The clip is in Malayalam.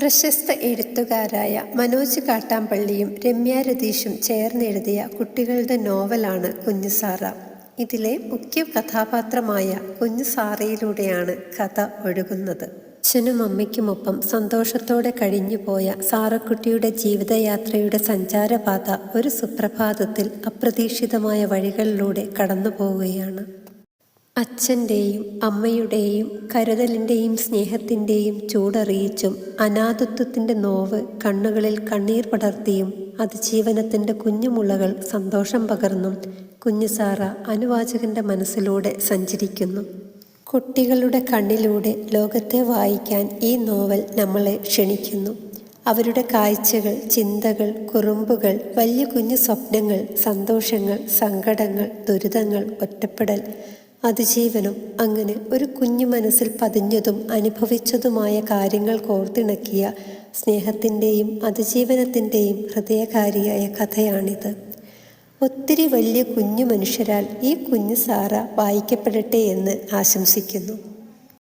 പ്രശസ്ത എഴുത്തുകാരായ മനോജ് കാട്ടാമ്പള്ളിയും രമ്യ രതീഷും ചേർന്നെഴുതിയ കുട്ടികളുടെ നോവലാണ് കുഞ്ഞുസാറ. ഇതിലെ മുഖ്യ കഥാപാത്രമായ കുഞ്ഞുസാറയിലൂടെയാണ് കഥ ഒഴുകുന്നത്. അച്ഛനും അമ്മയ്ക്കുമൊപ്പം സന്തോഷത്തോടെ കഴിഞ്ഞുപോയ സാറക്കുട്ടിയുടെ ജീവിതയാത്രയുടെ സഞ്ചാരപാത ഒരു സുപ്രഭാതത്തിൽ അപ്രതീക്ഷിതമായ വഴികളിലൂടെ കടന്നുപോവുകയാണ്. അച്ഛൻ്റെയും അമ്മയുടെയും കരുതലിൻ്റെയും സ്നേഹത്തിൻ്റെയും ചൂടറിയിച്ചും അനാഥത്വത്തിൻ്റെ നോവ് കണ്ണുകളിൽ കണ്ണീർ പടർത്തിയും അതിജീവനത്തിൻ്റെ കുഞ്ഞുമുളകൾ സന്തോഷം പകർന്നും കുഞ്ഞുസാറ അനുവാചകൻ്റെ മനസ്സിലൂടെ സഞ്ചരിക്കുന്നു. കുട്ടികളുടെ കണ്ണിലൂടെ ലോകത്തെ വായിക്കാൻ ഈ നോവൽ നമ്മളെ ക്ഷണിക്കുന്നു. അവരുടെ കാഴ്ചകൾ, ചിന്തകൾ, കുറുമ്പുകൾ, വലിയ കുഞ്ഞു സ്വപ്നങ്ങൾ, സന്തോഷങ്ങൾ, സങ്കടങ്ങൾ, ദുരിതങ്ങൾ, ഒറ്റപ്പെടൽ, അതിജീവനം, അങ്ങനെ ഒരു കുഞ്ഞു മനസ്സിൽ പതിഞ്ഞതും അനുഭവിച്ചതുമായ കാര്യങ്ങൾ കോർത്തിണക്കിയ സ്നേഹത്തിൻ്റെയും അതിജീവനത്തിൻ്റെയും ഹൃദയകാരിയായ കഥയാണിത്. ഒത്തിരി വലിയ കുഞ്ഞു മനുഷ്യരാൽ ഈ കുഞ്ഞു സാറ വായിക്കപ്പെടട്ടെ എന്ന് ആശംസിക്കുന്നു.